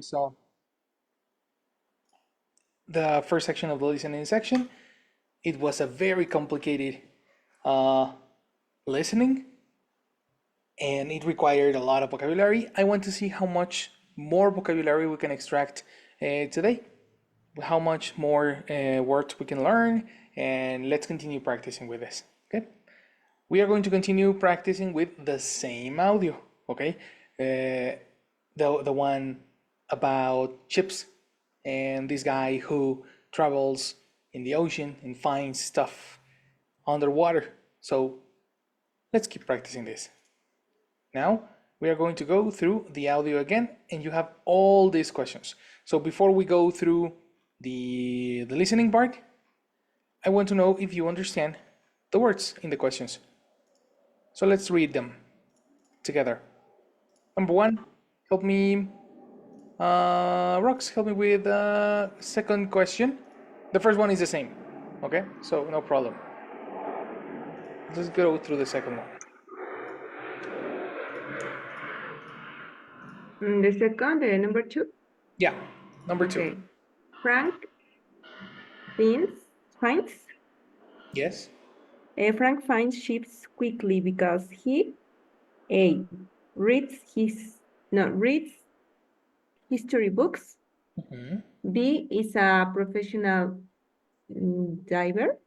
we saw the first section of the listening section. It was a very complicated uh, listening, and it required a lot of vocabulary. I want to see how much more vocabulary we can extract today, how much more words we can learn, and let's continue practicing with this. Okay, we are going to continue practicing with the same audio. Okay, the one about ships and this guy who travels in the ocean and finds stuff underwater. So let's keep practicing this. Now we are going to go through the audio again, and you have all these questions. So before we go through the listening part, I want to know if you understand the words in the questions. So let's read them together. Number one, help me, Rox, help me with the second question. The first one is the same, okay? So no problem. Let's go through the second one. The second, number two? Yeah, number two. Okay. Frank finds. Yes. Frank finds ships quickly because he A. reads history books. B. is a professional diver.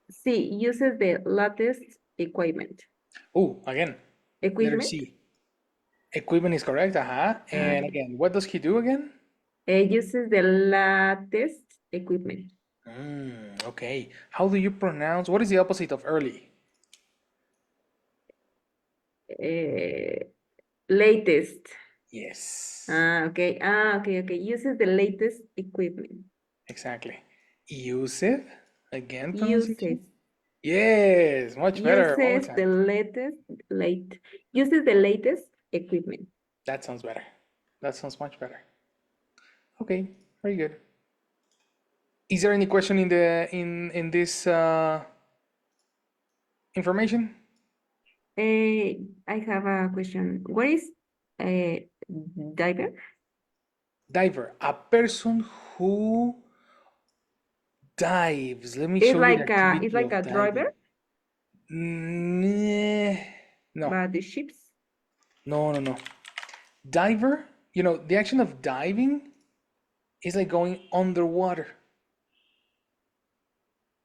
C. uses the latest equipment. Oh, again. Letter C. Equipment is correct. And again, what does he do again? Uses the latest equipment. Okay. How do you pronounce? What is the opposite of early? Latest. Yes. Okay. Okay. Uses the latest equipment. Exactly. Use it again. Uses. Yes, much better. Uses the latest equipment. That sounds better. That sounds much better. Okay, very good. Is there any question in the in this information? I have a question. What is a diver? Diver, a person who dives. Let me show you the activity. It's like a driver? No. But the ships? No. Diver, you know, the action of diving is like going underwater.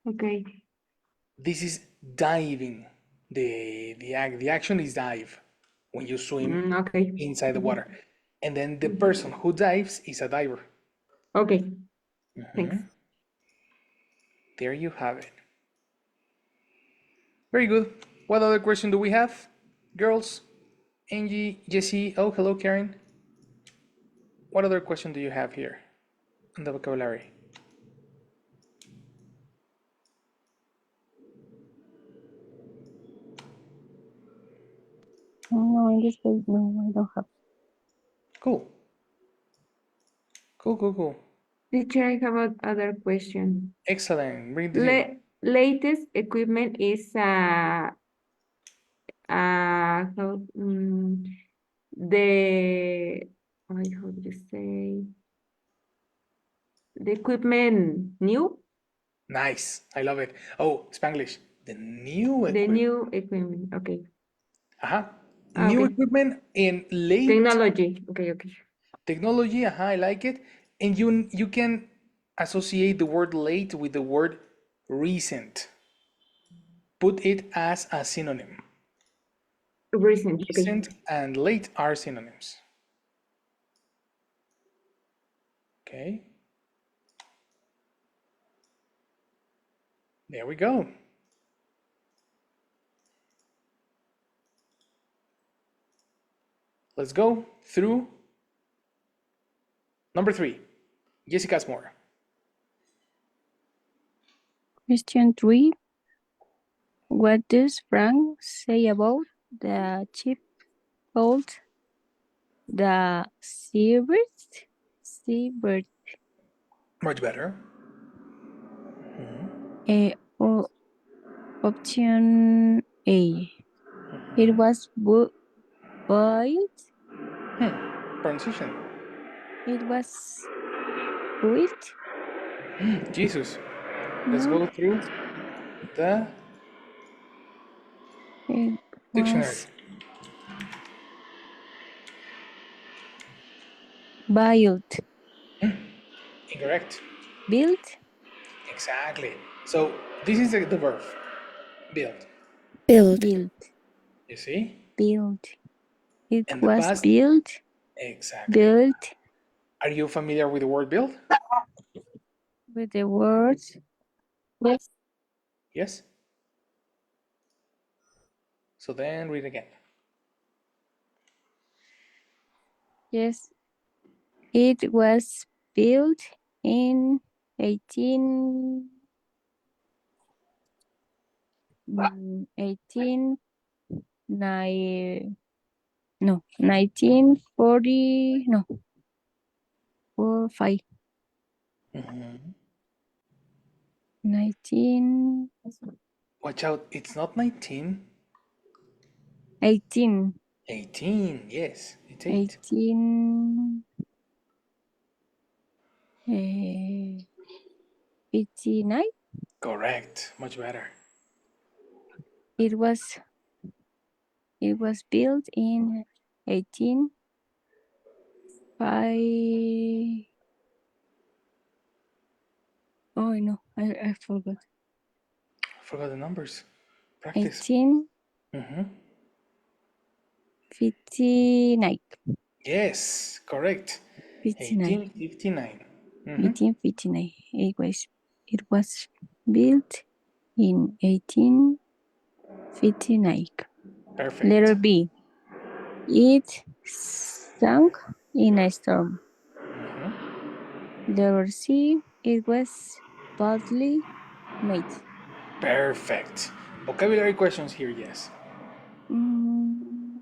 Okay. This is diving. The action is dive when you swim inside the water. And then the person who dives is a diver. Okay. Thanks. There you have it. Very good. What other question do we have? Girls, Angie, Jessie, oh, hello, Karen. What other question do you have here in the vocabulary? No, in this case, no, I don't have. Cool. Teacher, I have another question. Excellent. Bring it here. Latest equipment is the how do you say, the equipment new? Nice. I love it. Oh, Spanglish. The new equipment. The new equipment. Okay. New equipment and late technology. Okay. Technology. I like it. And you can associate the word late with the word recent. Put it as a synonym. Recent and late are synonyms. Okay. There we go. Let's go through number 3. Jessica Asmore. Question 3. What does Frank say about the chip called the seabird? Much better. Option A. It was boiled. Pronunciation. It was built. Jesus. Let's No, go through the it dictionary. was built. Incorrect. Built. Exactly. So this is the verb. Build. Build. Built. You see? Built. It And the was past. built. Exactly. Built Are you familiar with the word build? with the words. Yes. Yes. So then read again. Yes. It was built in 18 18 no 1940 no 45 19 Watch out. It's not 19. 18 18. Yes. It's 8. 18 59. Correct. Much better. It was built in 18 5. Oh no, I forgot. Forgot the numbers. Practice. 1859. Yes. Correct. 59. 1859. 1859. It was built in 1859. Perfect. Letter B. It sank in a storm. Letter C. It was badly made. Perfect. Vocabulary questions here, yes. Mm,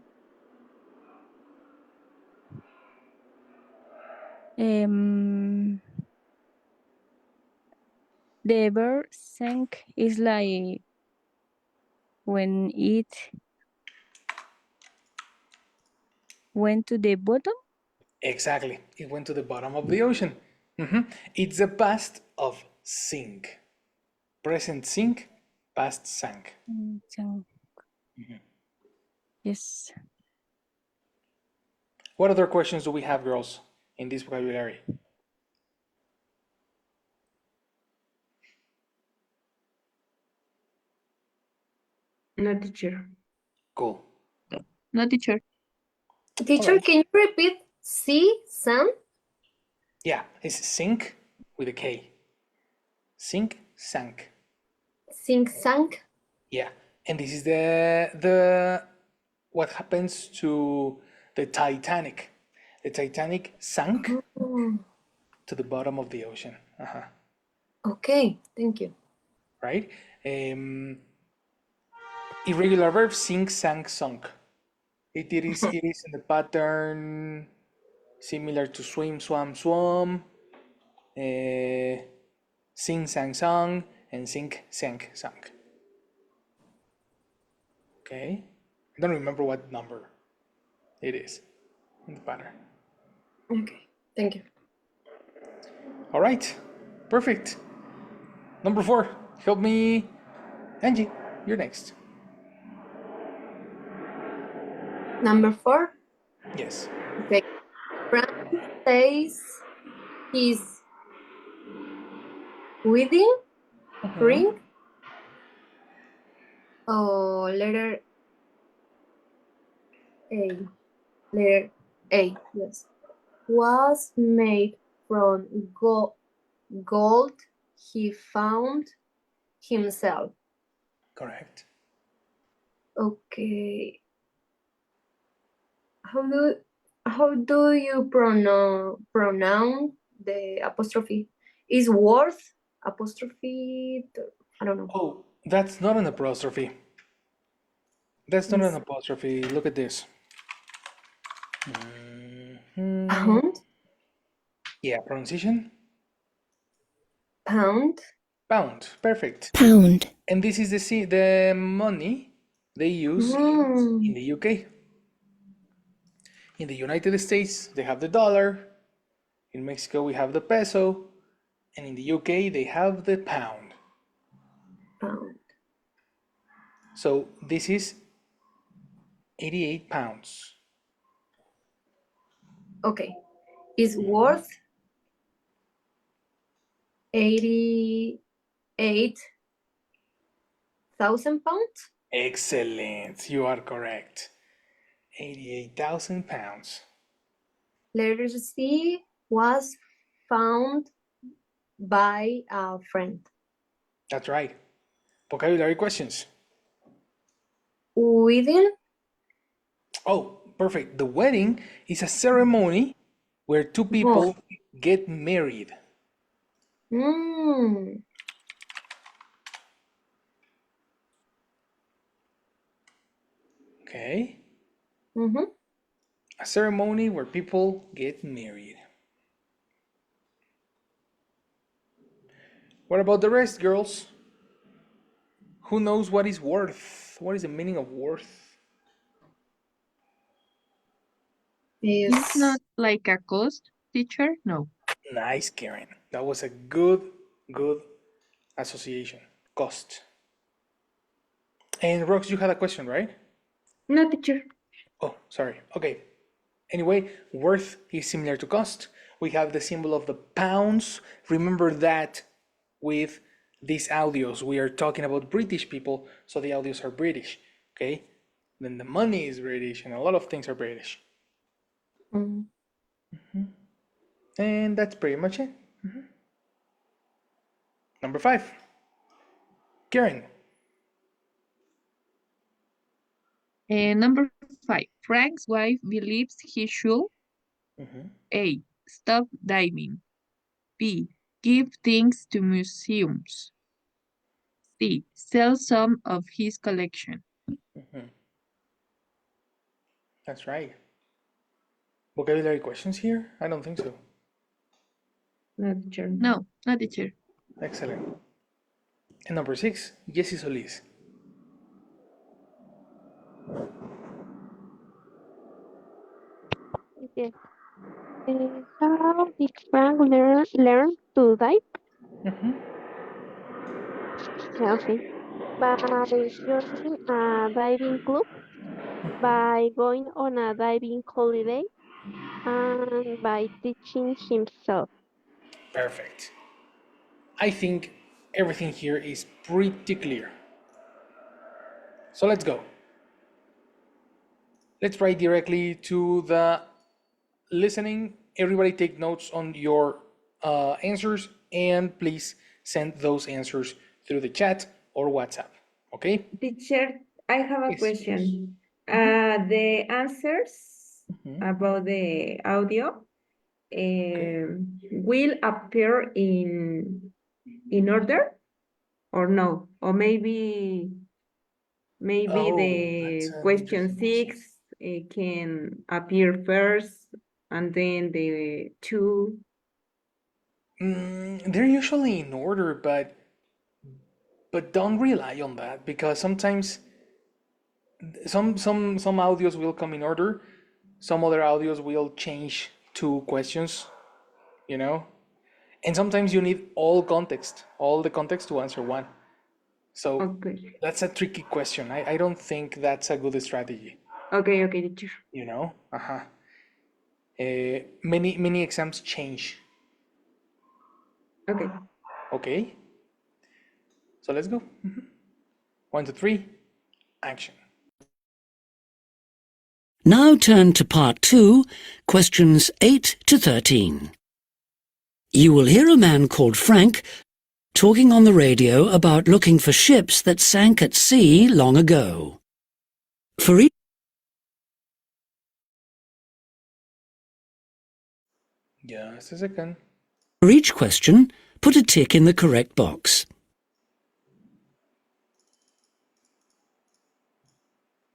the verb sank is like when it went to the bottom. Exactly. It went to the bottom of the ocean. It's the past of sink. Present sink, past sank. Sank. Yes. What other questions do we have, girls, in this vocabulary? No, teacher. Cool. No, teacher. Teacher, Alright. can you repeat see, Sam? Yeah, it's sink with a K. Sink, sank. Sing, sank? Yeah, and this is the what happens to the Titanic. The Titanic sank Oh, to the bottom of the ocean. okay, thank you. Right? Irregular verb sink, sank, sunk. It is in the pattern similar to swim, swam, swam, sing, sang, sung, and sink, sank, sunk. Okay? I don't remember what number it is in the pattern. Okay, thank you. All right, perfect. Number 4, help me, Angie. You're next. Number 4. Yes. Okay. Frank says he's wedding ring. Oh, letter A. Letter A, yes. Was made from gold he found himself. Correct. Okay. How do you pronounce the apostrophe? Is worth apostrophe? I don't know. Oh, that's not an apostrophe. That's not an Is apostrophe. Look at this. pound? Yeah, pronunciation. Pound? Pound. Perfect. Pound. And this is the money they use in Mm. the UK. In the United States, they have the dollar. In Mexico, we have the peso. And in the UK, they have the pound. Pound. So this is 88 pounds. Okay. Is worth 88,000 pounds? Excellent. You are correct. 88,000 pounds. Letter C was found by a friend. That's right. Vocabulary questions. Wedding? Oh, perfect. The wedding is a ceremony where two people get married. Mm. Okay? Mm-hmm. A ceremony where people get married. What about the rest, girls? Who knows what is worth? What is the meaning of worth? It's not like a cost, teacher? No. Nice, Karen. That was a good association. Cost. And Rox, you had a question, right? No, teacher. Oh, sorry. Okay. Anyway, worth is similar to cost. We have the symbol of the pounds. Remember that with these audios, we are talking about British people, so the audios are British. Okay? Then the money is British, and a lot of things are British. Mm. And that's pretty much it. Number 5. Karen. Number 5. Frank's wife believes he should A. Stop diving. B. Give things to museums. C. Sell some of his collection. That's right. Vocabulary questions here? I don't think so. No, teacher. No, not teacher. Excellent. And number 6, Jesse Solis. Yes. How did Frank learn to dive? Yeah, okay. By joining a diving club, by going on a diving holiday, and by teaching himself. Perfect. I think everything here is pretty clear. So let's go. Let's write directly to the listening. Everybody take notes on your answers and please send those answers through the chat or WhatsApp. Okay? Teacher, I have a Yes. question. The answers about the audio will appear in order or no? Or maybe Oh, the that's an question interesting 6 can appear first and then the 2. They're usually in order, but don't rely on that because sometimes some audios will come in order, some other audios will change two questions, you know, and sometimes you need all the context to answer one. So Okay. that's a tricky question. I don't think that's a good strategy, Okay, teacher. you know. Many exams change. Okay. Okay, so let's go. 1, 2, 3, action. Now turn to part 2, questions 8 to 13. You will hear a man called Frank talking on the radio about looking for ships that sank at sea long ago. For Just a second. each question, put a tick in the correct box.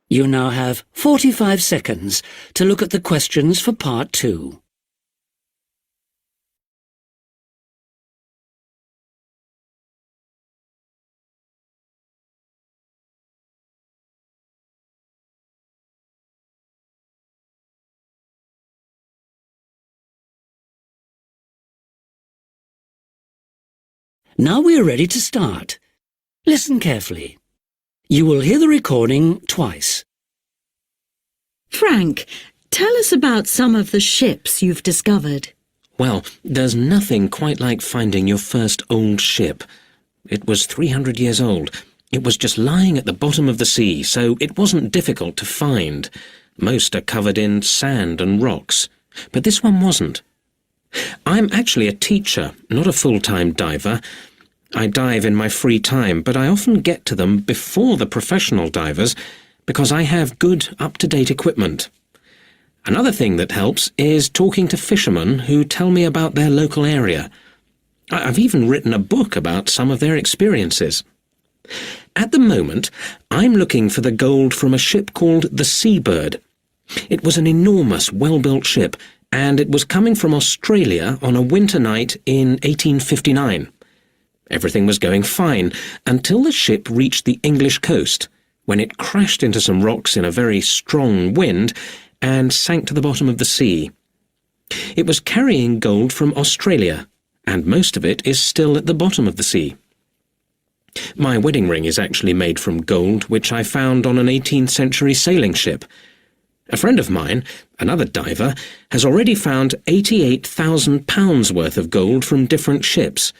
You now have 45 seconds to look at the questions for part 2. Now we are ready to start. Listen carefully. You will hear the recording twice. Frank, tell us about some of the ships you've discovered. Well, there's nothing quite like finding your first old ship. It was 300 years old. It was just lying at the bottom of the sea, so it wasn't difficult to find. Most are covered in sand and rocks, but this one wasn't. I'm actually a teacher, not a full-time diver. I dive in my free time, but I often get to them before the professional divers because I have good, up-to-date equipment. Another thing that helps is talking to fishermen who tell me about their local area. I've even written a book about some of their experiences. At the moment, I'm looking for the gold from a ship called the Seabird. It was an enormous, well-built ship, and it was coming from Australia on a winter night in 1859. Everything was going fine until the ship reached the English coast, when it crashed into some rocks in a very strong wind and sank to the bottom of the sea. It was carrying gold from Australia, and most of it is still at the bottom of the sea. My wedding ring is actually made from gold, which I found on an 18th century sailing ship. A friend of mine, another diver, has already found £88,000 worth of gold from different ships.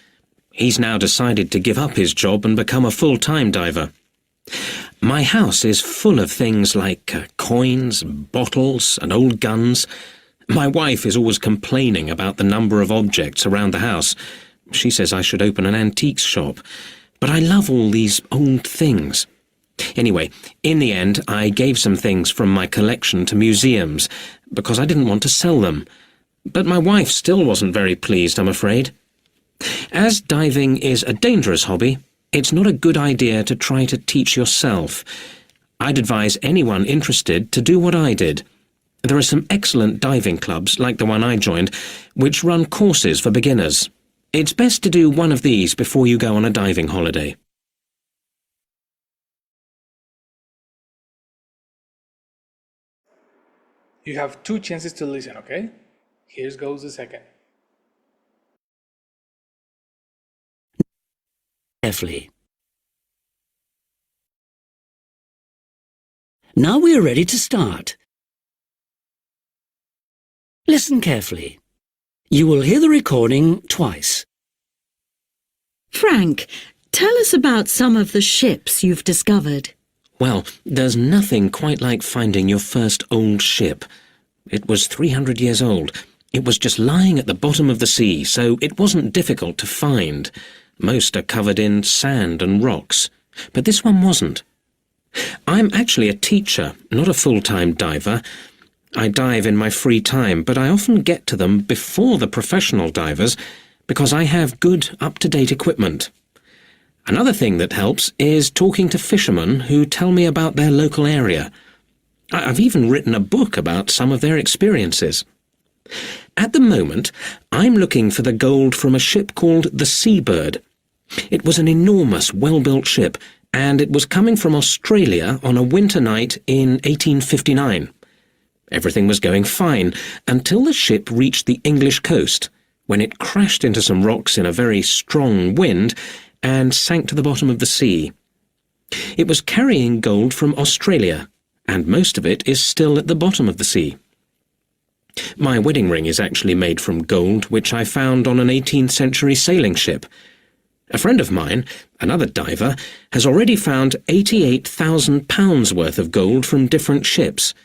He's now decided to give up his job and become a full-time diver. My house is full of things like coins, bottles, and old guns. My wife is always complaining about the number of objects around the house. She says I should open an antiques shop. But I love all these old things. Anyway, in the end, I gave some things from my collection to museums because I didn't want to sell them. But my wife still wasn't very pleased, I'm afraid. As diving is a dangerous hobby, it's not a good idea to try to teach yourself. I'd advise anyone interested to do what I did. There are some excellent diving clubs, like the one I joined, which run courses for beginners. It's best to do one of these before you go on a diving holiday. You have 2 chances to listen, okay? Here goes the second. Carefully. Now we are ready to start. Listen carefully. You will hear the recording twice. Frank, tell us about some of the ships you've discovered. Well, there's nothing quite like finding your first old ship. It was 300 years old. It was just lying at the bottom of the sea, so it wasn't difficult to find. Most are covered in sand and rocks, but this one wasn't. I'm actually a teacher, not a full-time diver. I dive in my free time, but I often get to them before the professional divers because I have good, up-to-date equipment. Another thing that helps is talking to fishermen who tell me about their local area. I've even written a book about some of their experiences. At the moment, I'm looking for the gold from a ship called the Seabird. It was an enormous, well-built ship, and it was coming from Australia on a winter night in 1859. Everything was going fine until the ship reached the English coast, when it crashed into some rocks in a very strong wind and sank to the bottom of the sea. It was carrying gold from Australia, and most of it is still at the bottom of the sea. My wedding ring is actually made from gold, which I found on an 18th century sailing ship. A friend of mine, another diver, has already found £88,000 worth of gold from different ships.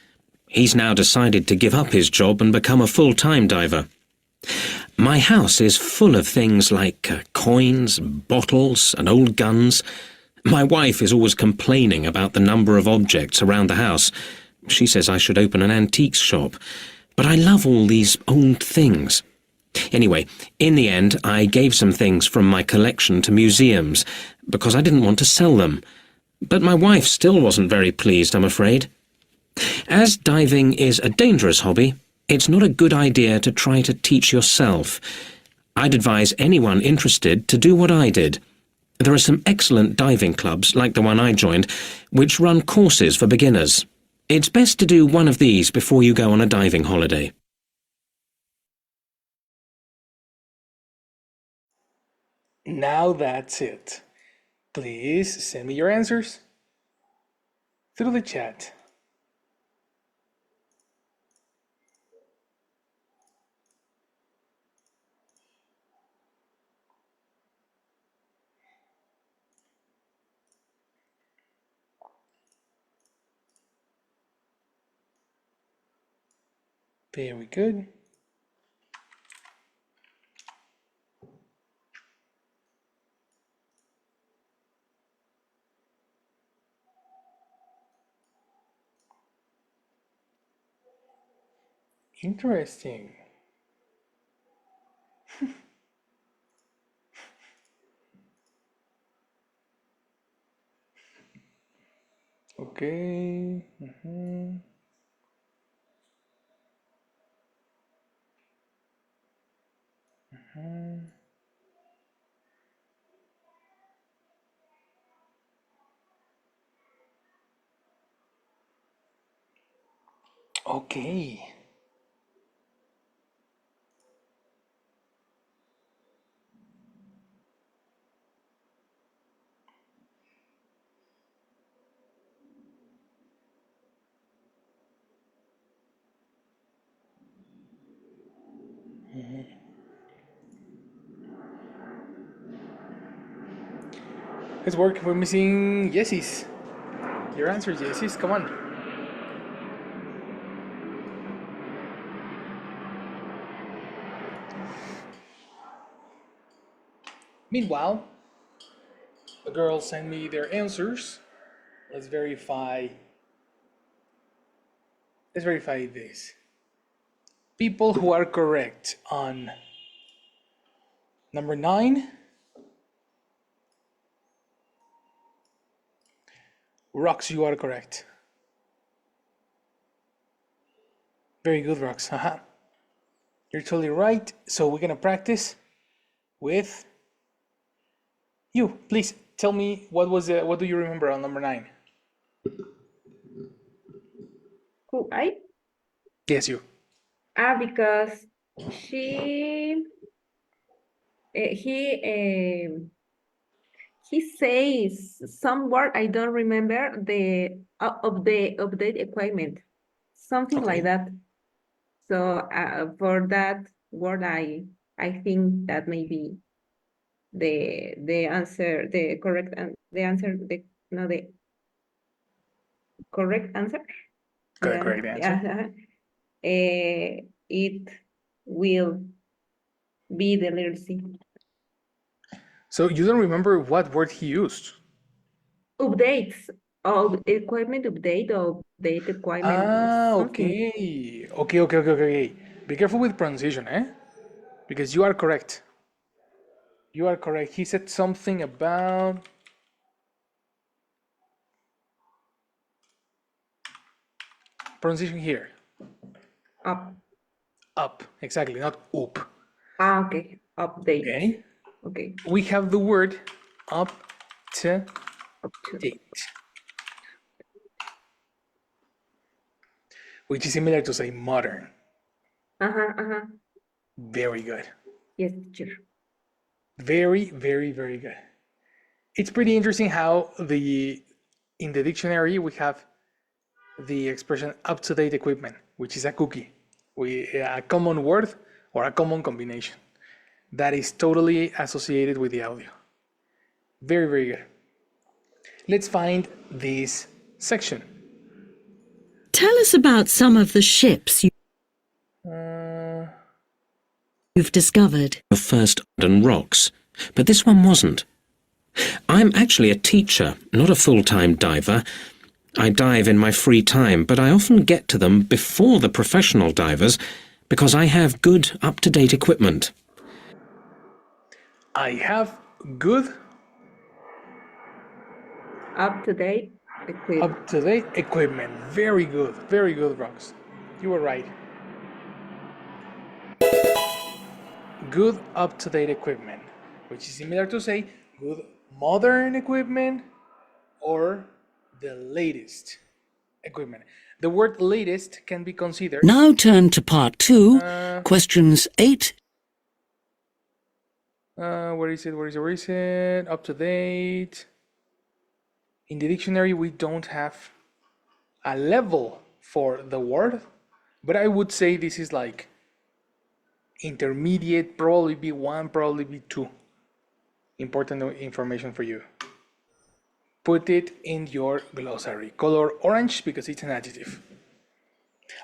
He's now decided to give up his job and become a full-time diver. My house is full of things like coins, bottles, and old guns. My wife is always complaining about the number of objects around the house. She says I should open an antiques shop. But I love all these old things. Anyway, in the end, I gave some things from my collection to museums because I didn't want to sell them. But my wife still wasn't very pleased, I'm afraid. As diving is a dangerous hobby, it's not a good idea to try to teach yourself. I'd advise anyone interested to do what I did. There are some excellent diving clubs, like the one I joined, which run courses for beginners. It's best to do one of these before you go on a diving holiday. Now that's it. Please send me your answers through the chat. Very good. Interesting. Okay. Okay. Let's work. We're missing yeses. Your answers, yeses. Come on. Meanwhile, the girls send me their answers. Let's verify. Let's verify this. People who are correct on number 9. Rox, you are correct. Very good, Rox. Haha. You're totally right. So we're gonna practice with you. Please tell me what do you remember on number 9? Who, I? Yes, you. Because she, he says some word I don't remember of the update equipment, something like that. So for that word, I think that maybe the answer, the correct the answer, the no the correct answer. Correct answer. It will be the letter C. So you don't remember what word he used? Updates of equipment update or update equipment something. Okay. Be careful with pronunciation, eh? Because you are correct. You are correct. He said something about pronunciation here. Up. Up, exactly, not up. Okay. Update. Okay. Okay. We have the word up to date, which is similar to say modern. Very good. Yes, teacher. Very good. It's pretty interesting how in the dictionary we have the expression up-to-date equipment, which is a cookie, a common word or a common combination that is totally associated with the audio. Very good. Let's find this section. Tell us about some of the ships you've discovered. Your first and rocks, but this one wasn't. I'm actually a teacher, not a full-time diver. I dive in my free time, but I often get to them before the professional divers because I have good, up-to-date equipment. I have good Up-to-date equipment. up-to-date equipment. Very good, Rox. You were right. Good up-to-date equipment, which is similar to say good modern equipment or the latest equipment. The word latest can be considered. Now turn to part 2, questions 8. Where is it? Up to date. In the dictionary, we don't have a level for the word, but I would say this is like intermediate, probably B1, probably B2. Important information for you. Put it in your glossary. Color orange because it's an adjective.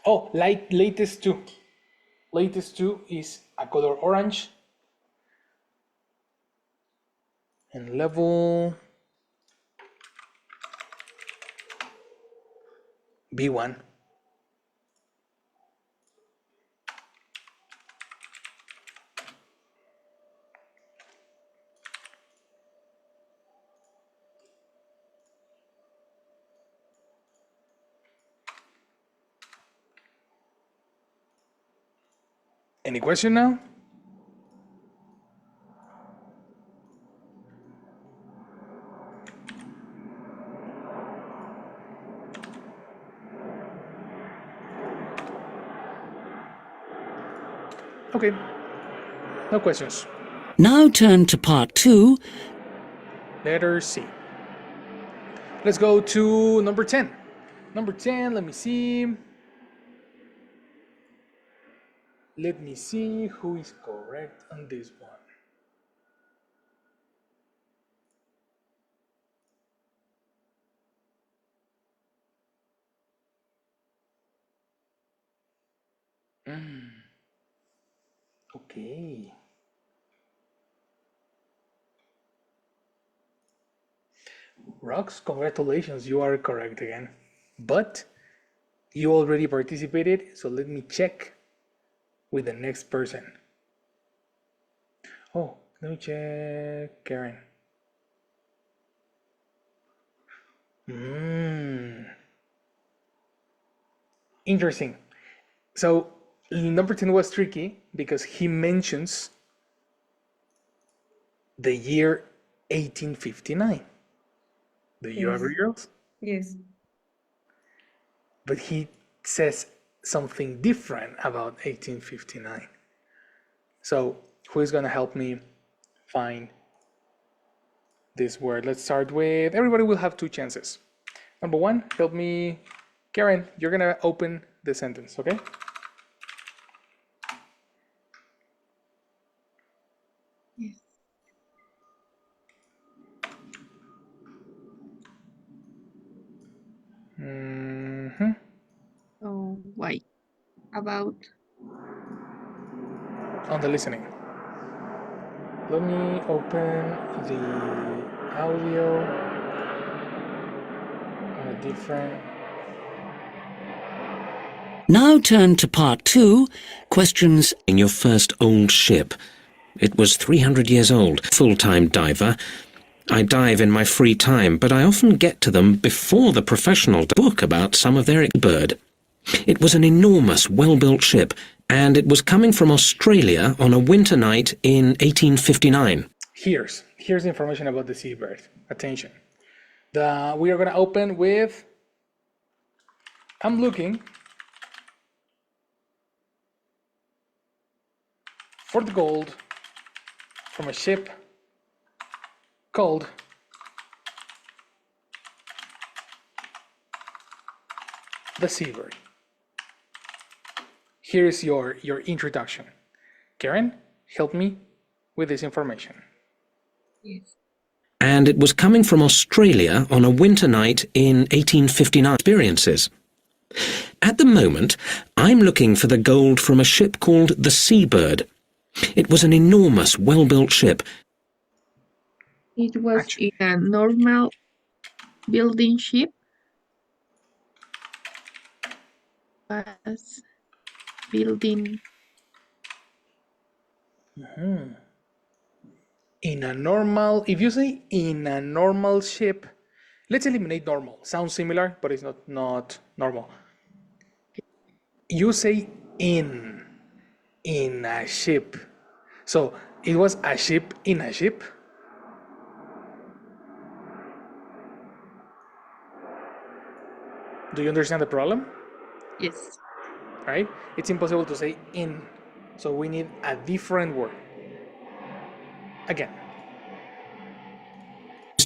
Oh, like latest 2. Latest 2 is a color orange. And level B1. Any question now? Okay, no questions. Now turn to part 2. Letter C. Let's go to number 10. Number 10, let me see. Let me see who is correct on this one. Okay. Rox, congratulations, you are correct again. But you already participated, so let me check with the next person. Oh, let me check Karen. Interesting. So number 10 was tricky because he mentions the year 1859. Do you Yes. agree, girls? Yes. But he says something different about 1859. So who is going to help me find this word? Let's start with, everybody will have 2 chances. Number 1, help me. Karen, you're going to open the sentence, okay? Yes. So why? About On the listening. Let me open the audio on a different. Now turn to part 2. Questions. In your first old ship. It was 300 years old. Full-time diver. I dive in my free time, but I often get to them before the professional book about some of their bird. It was an enormous, well-built ship, and it was coming from Australia on a winter night in 1859. Here's information about the seabird. Attention. We are going to open with, I'm looking for the gold from a ship called the Seabird. Here's your introduction. Karen, help me with this information. yes. And it was coming from Australia on a winter night in 1859. Experiences. At the moment, I'm looking for the gold from a ship called the Seabird. It was an enormous, well-built ship. It was Actually, in a normal building ship. Was building in a normal, if you say in a normal ship, let's eliminate normal. Sounds similar, but it's not normal. You say in a ship. So it was a ship in a ship. Do you understand the problem? yes. Right? It's impossible to say in. So we need a different word. Again.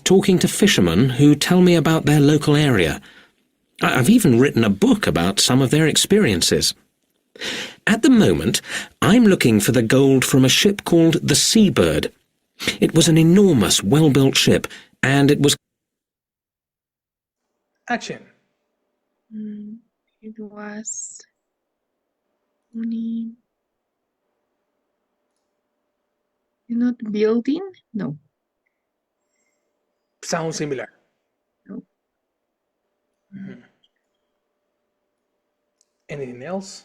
Talking to fishermen who tell me about their local area. I've even written a book about some of their experiences. At the moment, I'm looking for the gold from a ship called the Seabird. It was an enormous, well-built ship, and it was... Action. It was only not building? No. Sounds similar. No. Anything else?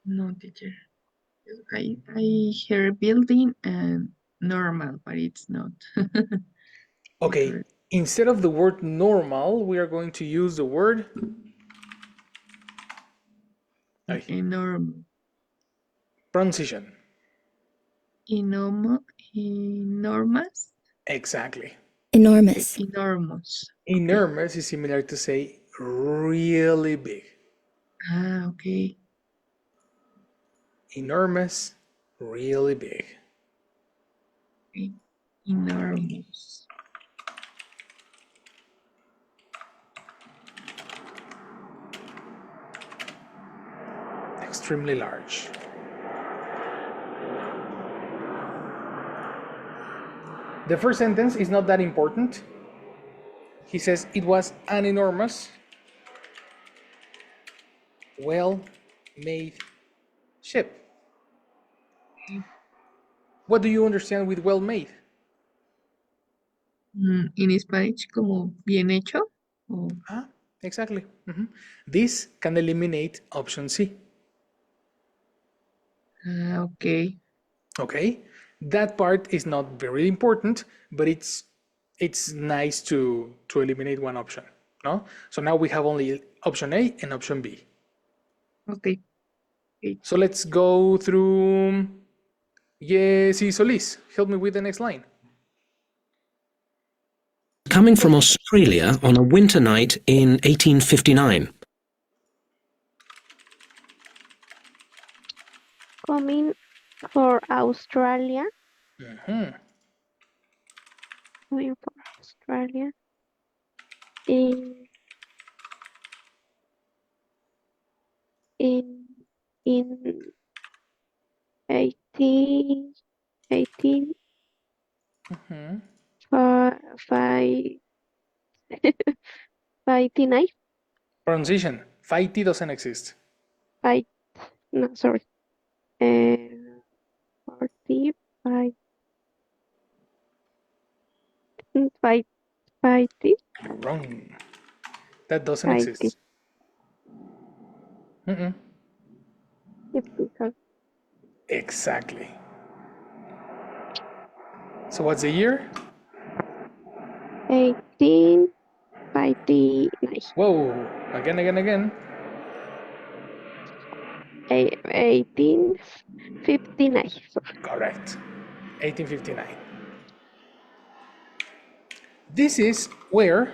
No, teacher. I heard building and normal, but it's not. Okay, instead of the word normal, we are going to use the word Enormous. pronunciation. Enormous? Exactly. Enormous. Enormous. Enormous is similar to say really big. Ah, okay. Enormous, really big. Okay. Enormous. Extremely large. The first sentence is not that important. He says it was an enormous, well-made ship. What do you understand with well-made? In Spanish, como bien hecho. Oh. Exactly. This can eliminate option C. Okay. Okay, that part is not very important, but it's nice to eliminate one option. No, so now we have only option A and option B. Okay. So let's go through. Yes, Solis, help me with the next line. Coming from Australia on a winter night in 1859. Coming for Australia. Coming for Australia. In 18 five 59 Pronunciation. Fighty doesn't exist. no, sorry. 45 50 Wrong. That doesn't 50 exist. Exactly. So what's the year? 1859. Whoa! Again. 1859. Correct. 1859. This is where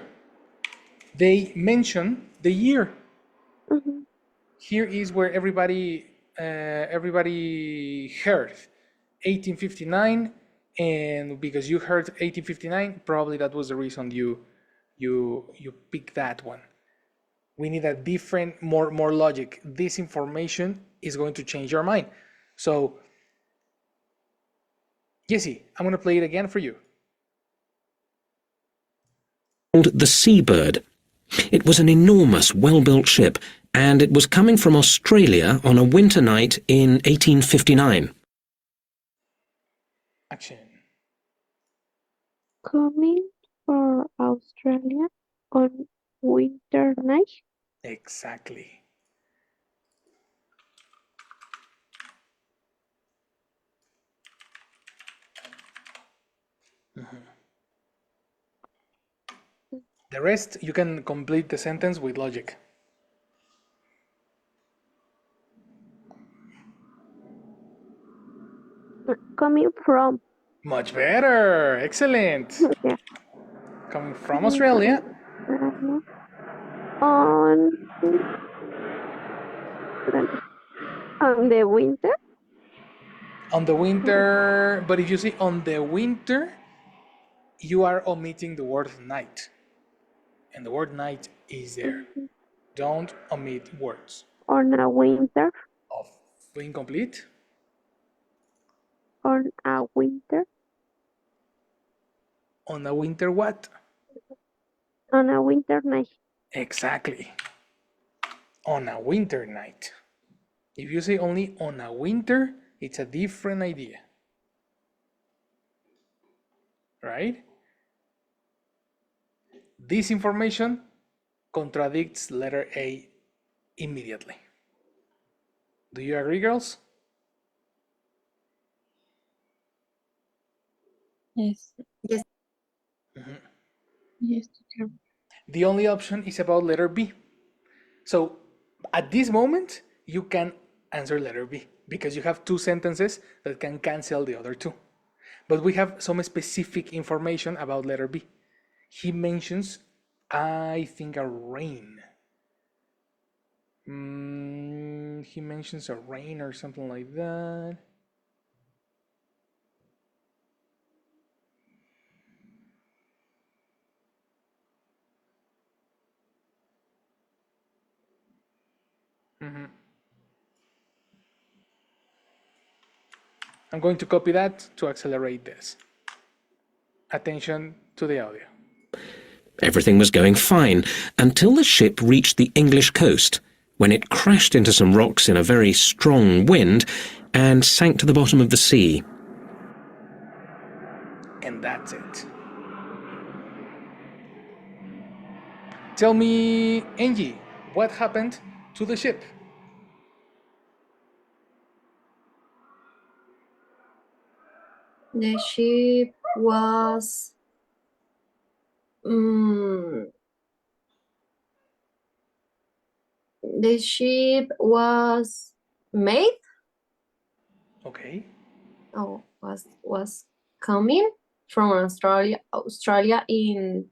they mention the year. Here is where everybody heard 1859, and because you heard 1859, probably that was the reason you picked that one. We need a different, more logic. This information is going to change your mind. So, Jesse, I'm going to play it again for you. The Seabird. It was an enormous, well-built ship, and it was coming from Australia on a winter night in 1859. Action. Coming for Australia on winter night. Exactly. The rest, you can complete the sentence with logic. Coming from. Much better. Excellent. Yeah. Coming from Australia. On the winter. On the winter, but if you say on the winter, you are omitting the word night. And the word night is there. Don't omit words. On a winter. Of incomplete. On a winter. On a winter what? On a winter night. Exactly. On a winter night. If you say only on a winter, it's a different idea. Right? This information contradicts letter A immediately. Do you agree, girls? Yes. Yes. Yes, teacher. The only option is about letter B. So at this moment, you can answer letter B because you have two sentences that can cancel the other two. But we have some specific information about letter B. He mentions, I think, a rain. He mentions a rain or something like that. I'm going to copy that to accelerate this. Attention to the audio. Everything was going fine until the ship reached the English coast, when it crashed into some rocks in a very strong wind and sank to the bottom of the sea. And that's it. Tell me, Angie, what happened to the ship? The ship was the ship was made. Okay. Oh, was coming from Australia in.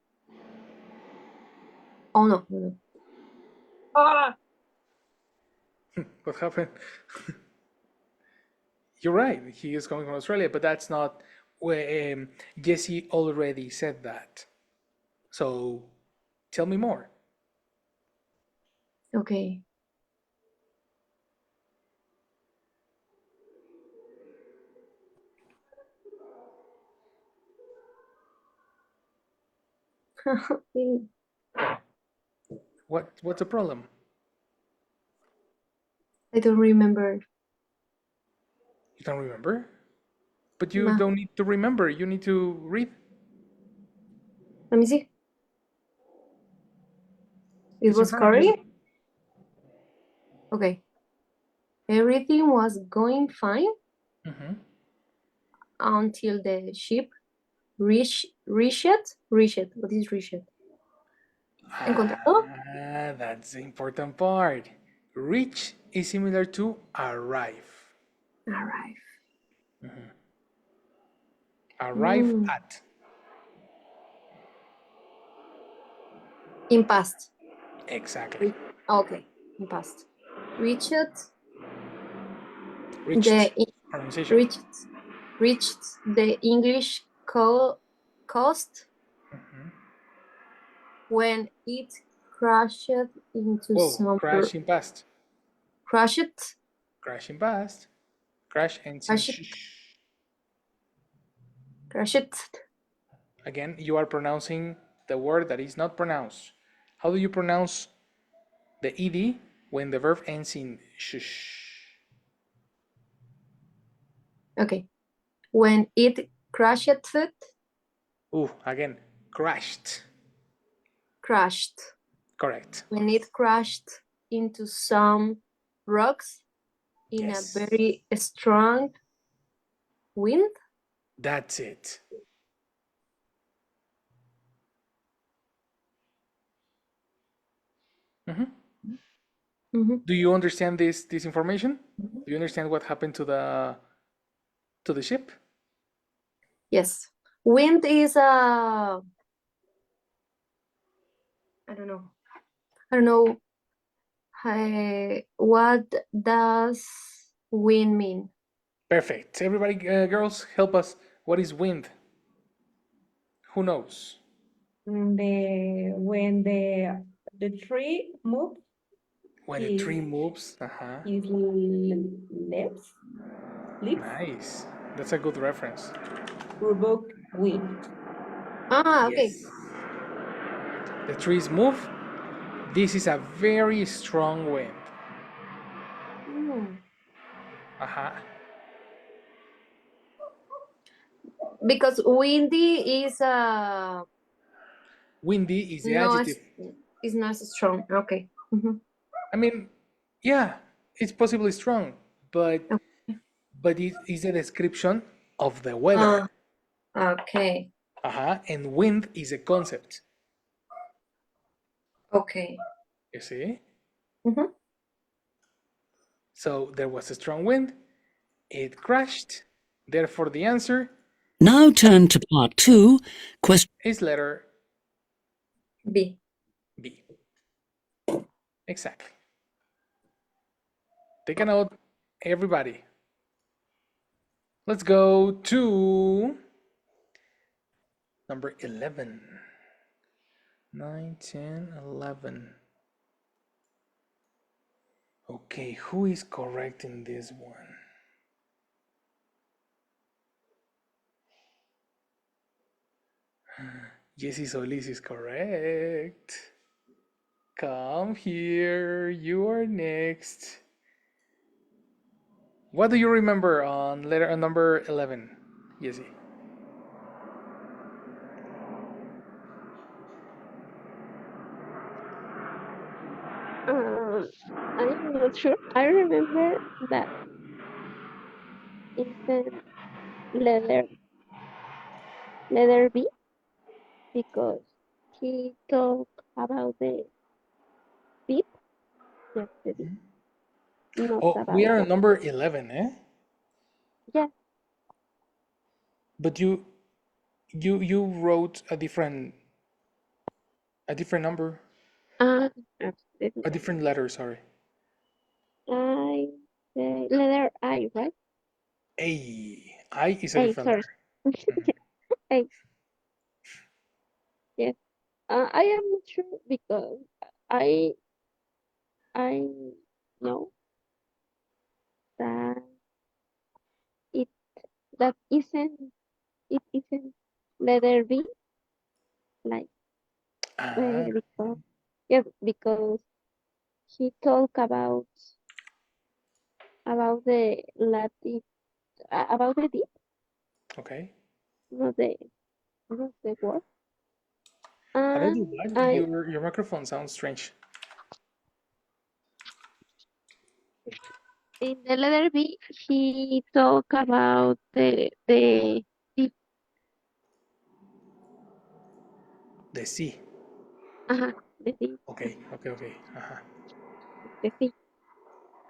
Oh no, no, no. Ah, What happened? You're right, he is coming from Australia, but that's not where Jesse already said that. So tell me more. okay. What's the problem? I don't remember. You don't remember? But you Ma. don't need to remember, you need to read. Let me see. It It's in was front of you. correct. Okay. Everything was going fine until the ship reached. What is reached? Encontrado? That's the important part. Reach is similar to arrive. Arrive. Arrive at. In past. Exactly. Okay. In past. Reached. Reached. The Pronunciation. reached the English coast when it crashed into Whoa, crash in past. crashed Crash in past. Crash ends in shh. crashed. Again, you are pronouncing the word that is not pronounced. How do you pronounce the ed when the verb ends in shush? Okay. When it crashed. Again, crashed. Crashed. Correct. When it crashed into some rocks in a very strong wind. That's it. Do you understand this information? Do you understand what happened to the ship? Yes. Wind is a. I don't know. What does wind mean? Perfect. Everybody, girls, help us. What is wind? Who knows? When the tree moves, When a tree moves. his leaves Nice. That's a good reference. provoke wind. Ah, okay. Yes. The trees move. This is a very strong wind. Because windy is Windy is the no, adjective. it's not strong. Okay. I mean, yeah, it's possibly strong, but it is a description of the weather. Okay. And wind is a concept. Okay. You see? So there was a strong wind. It crashed. Therefore, the answer Now turn to part 2, question is letter B. B. Exactly. Take a note, everybody. Let's go to number 11. 9, 10, 11. Okay, who is correct in this one? Jessie Solis is correct. Come here, you are next. What do you remember on letter number 11, Jessie? I'm not sure. I remember that it's the letter B because he talked about the beep, just the beep, not Oh, we about are the on number 11, eh? yeah. But you wrote a different number, Uh, a different letter, sorry. I the letter I, right? I is a A, different sorry. letter. A, yes. I am not sure because I I know that it that it isn't letter B like because yeah because he talk about the Latin about the deep, Okay. not the word. How do And what? I Your microphone sounds strange. in the letter B he talk about the deep, The C. the deep, Okay. the sea. Okay.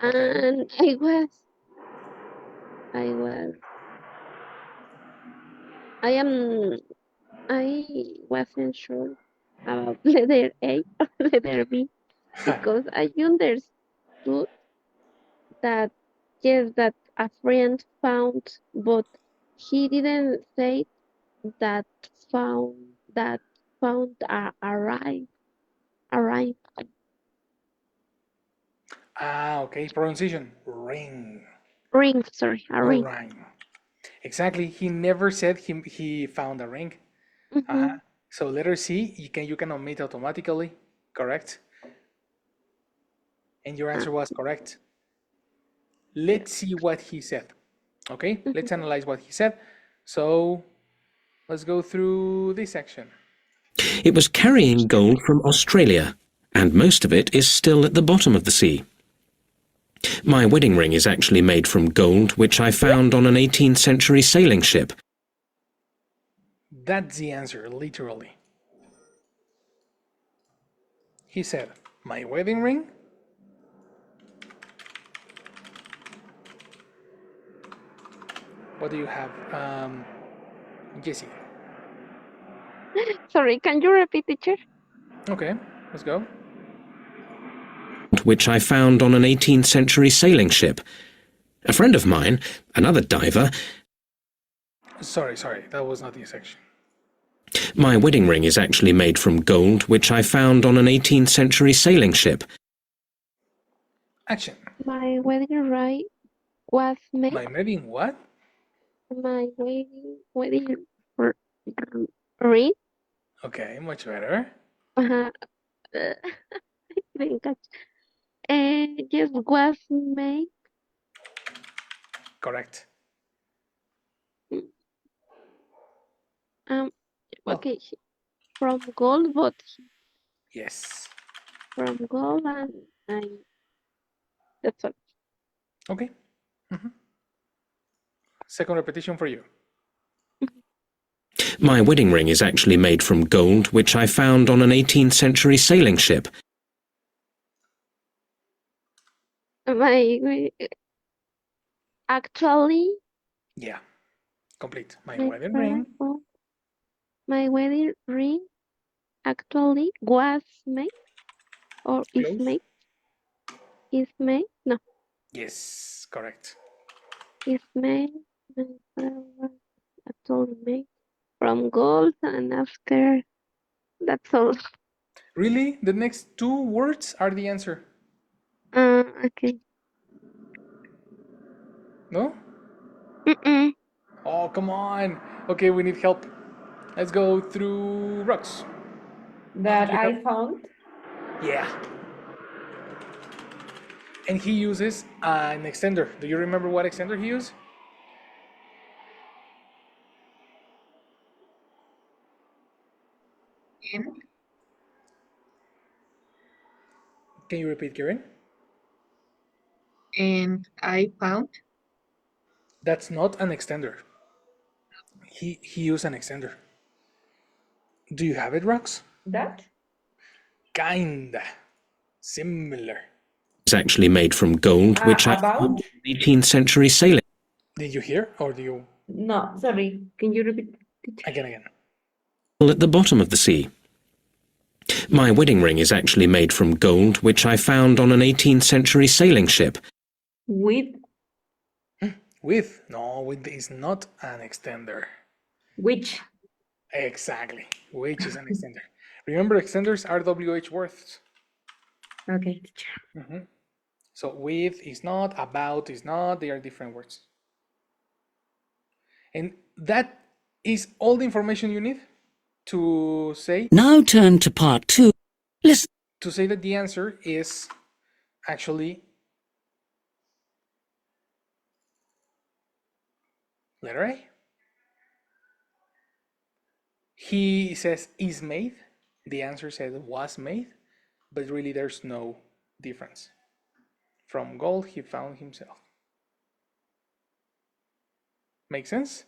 And I was I am I wasn't sure about letter A or letter B because I understood that yes, that a friend found, but he didn't say that found arrive. Okay. Pronunciation. Ring. Ring, sorry, a No ring. rhyme. Exactly. He never said he found a ring. Mm-hmm. So letter C, you can omit automatically. Correct. And your Uh, answer was correct. yeah. Let's see what he said. Okay. Mhm. Let's analyze what he said. So let's go through this section. It was carrying gold from Australia, and most of it is still at the bottom of the sea. My wedding ring is actually made from gold, which I found on an 18th century sailing ship. That's the answer, literally. He said, my wedding ring. What do you have, Jessie? Sorry, can you repeat, teacher? Okay, let's go. Which I found on an 18th century sailing ship. A friend of mine, another diver, Sorry, that was not the section. my wedding ring is actually made from gold, which I found on an 18th century sailing ship. Action. My wedding ring was made. My wedding what? My wedding r- r- ring. Okay, much better. Uh, didn't catch. Yes, was made. Correct. Um. Well, Okay, from gold, but yes. from gold, and that's all. Okay. Second repetition for you. My wedding ring is actually made from gold, which I found on an 18th century sailing ship. My actually, Yeah. Complete. My my wedding ring. friend, my wedding ring actually was made or Close. is made. No, Yes, correct. is made. My friend was actually made from gold, and after that's all. Really? The next two words are the answer. Okay. No? Mm-mm. Oh, come on. Okay, we need help. Let's go through rocks. That Do you I have- found. Yeah. And he uses an extender. Do you remember what extender he used? And, Can you repeat, Karen? and I found. That's not an extender. He used an extender. Do you have it, Rox? That? Kinda. Similar. It's actually made from gold, which I found About? on an 18th century sailing. Did you hear or do you? No, sorry. Can you repeat? Again. At the bottom of the sea. My wedding ring is actually made from gold, which I found on an 18th century sailing ship. With With? No, with is not an extender. which? Exactly. Which is an extender. Remember, extenders are WH words. Okay, teacher. So with is not, about is not, they are different words. And that is all the information you need to say Now turn to part 2. Listen. to say that the answer is actually letter A. He says is made. The answer says was made, but really there's no difference. From gold he found himself. Make sense?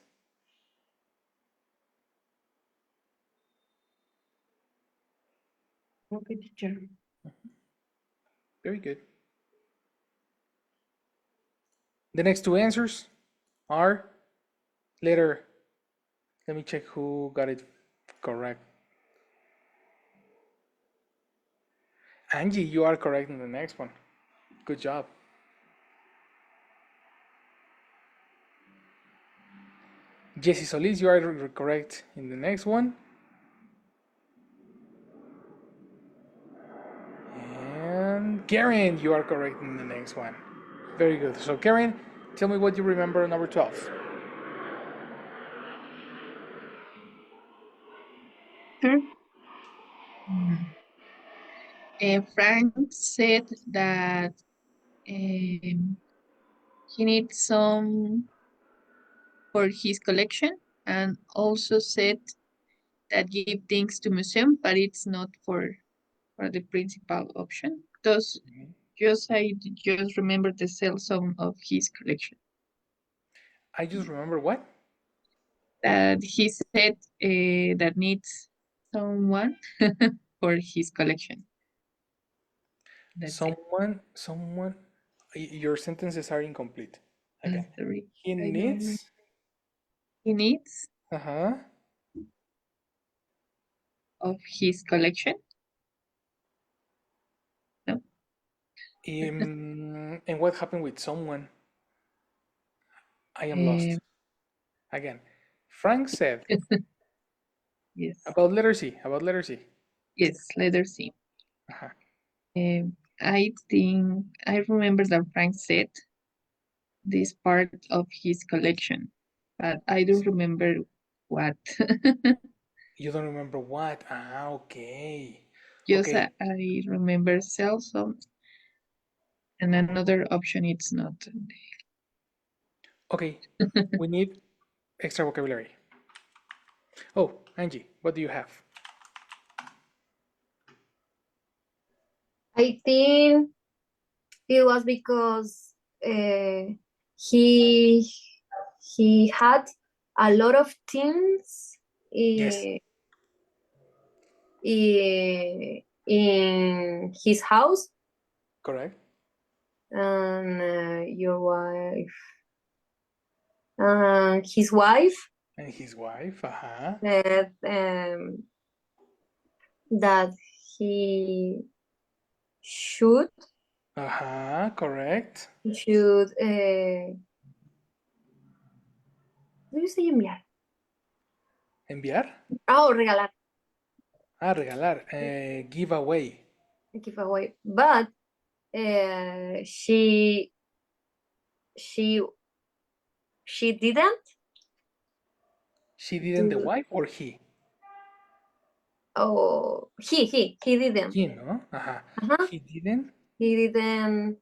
Okay, teacher. Very good. The next two answers are letter. Let me check who got it correct. Angie, you are correct in the next one. Good job. Jesse Solis, you are correct in the next one. And Karen, you are correct in the next one. Very good. So Karen, tell me what you remember on number 12. Sure. Frank said that he needs some for his collection, and also said that give things to museum, but it's not for the principal option. Those I just remember the sell some of his collection. I just remember what? That he said that needs someone for his collection. That's it. Someone, your sentences are incomplete. Again. Sorry, He I don't remember. needs, He needs uh-huh, of his collection. No. and what happened with someone? I am lost. Again, Frank said Yes. about letter C. About letter C. Yes, letter C. Uh-huh. I think I remember that Frank said this part of his collection, but I don't remember what. You don't remember what? Ah, okay. Just Okay. I remember cell phones, and another option it's not. Okay. We need extra vocabulary. Oh, Angie, what do you have? I think it was because he he had a lot of things Yes, in his house, correct. and your wife and his wife And his wife, uh-huh. that he should Uh-huh, correct. should ¿cómo do you say enviar? Enviar. Oh, regalar, Ah, regalar. Give away. give away. But she didn't She didn't the do. wife or he? Oh, he didn't. He, no? Uh-huh. Uh-huh. He didn't. He didn't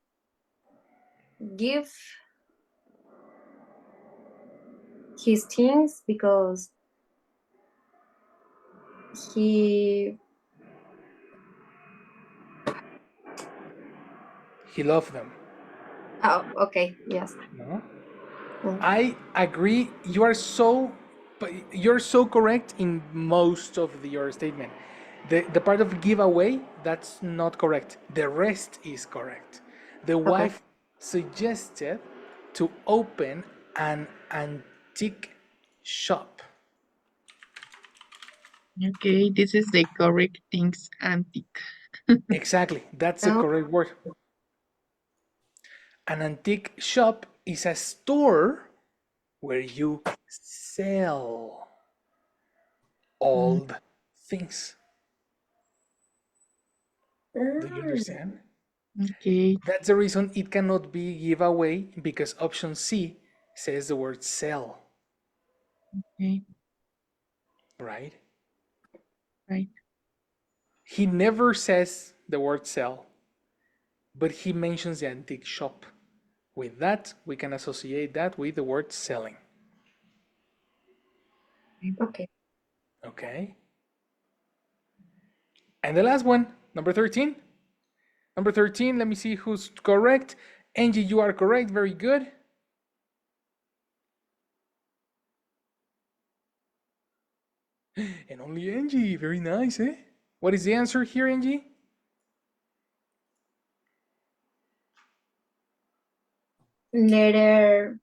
give his things because he He loved them. oh, okay, yes. No? Mm. I agree. You're so correct in most of your statement. The part of giveaway, that's not correct. The rest is correct. The Okay. wife suggested to open an antique shop. Okay, this is the correct things antique. Exactly, that's the Oh, correct word. An antique shop is a store where you sell old things. Do you understand? Okay, That's the reason it cannot be giveaway because option C says the word sell, okay, right? right. He never says the word sell, but he mentions the antique shop. With that, we can associate that with the word selling. okay. Okay? And the last one, number 13. Number 13, let me see who's correct. Angie, you are correct. Very good. And only Angie. Very nice, eh? What is the answer here, Angie? Letter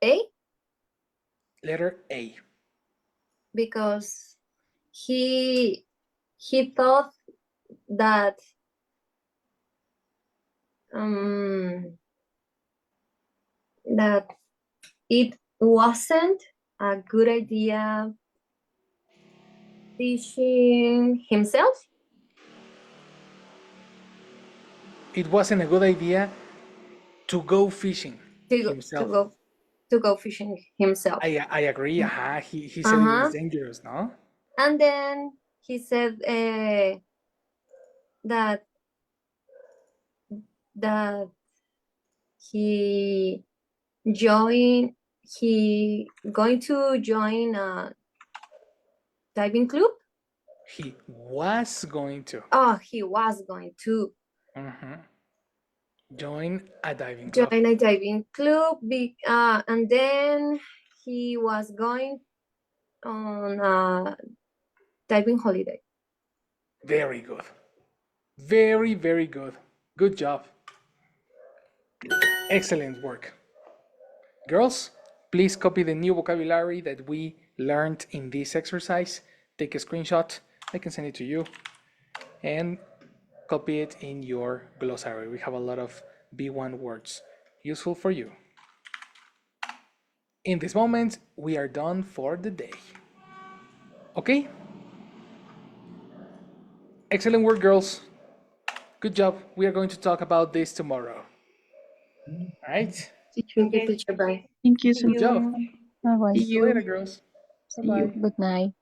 A, Letter A. because he thought that um that it wasn't a good idea teaching himself It wasn't a good idea to go fishing to himself. go fishing himself. I agree. He said it was Uh-huh. dangerous, no? And then he said that that he he going to join a diving club. He was going to Oh, he was going to join a diving club. join a diving club, and then he was going on a diving holiday. Very good. Very, very good. Good job. Excellent work. Girls, please copy the new vocabulary that we learned in this exercise. Take a screenshot. I can send it to you. And copy it in your glossary. We have a lot of B1 words useful for you. In this moment, we are done for the day. Okay? Excellent work, girls. Good job. We are going to talk about this tomorrow. All right? Thank you, teacher. Bye. Thank you so Good job. much. Bye bye. See See you later, you. girls. See Bye-bye. you. Good night.